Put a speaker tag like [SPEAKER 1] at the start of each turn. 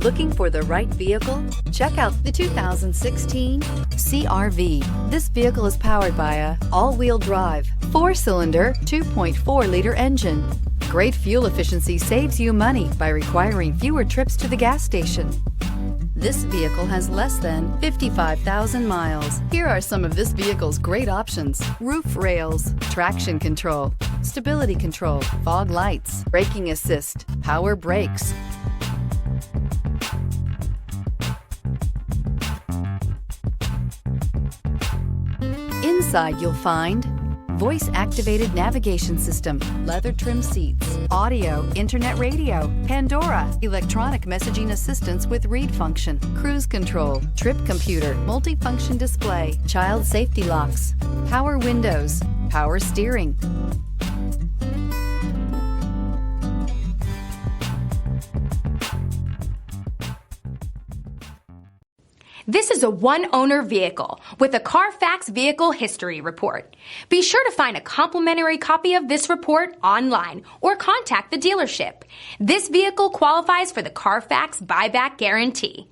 [SPEAKER 1] Looking for the right vehicle? Check out the 2016 CR-V. This vehicle is powered by a all-wheel drive, 4-cylinder, 2.4-liter engine. Great fuel efficiency saves you money by requiring fewer trips to the gas station. This vehicle has less than 55,000 miles. Here are some of this vehicle's great options: roof rails, traction control, stability control, fog lights, braking assist, power brakes. Inside you'll find voice-activated navigation system, leather trim seats, audio, internet radio, Pandora, electronic messaging assistance with read function, cruise control, trip computer, multifunction display, child safety locks, power windows, power steering.
[SPEAKER 2] This is a one-owner vehicle with a Carfax Vehicle History Report. Be sure to find a complimentary copy of this report online or contact the dealership. This vehicle qualifies for the Carfax Buyback Guarantee.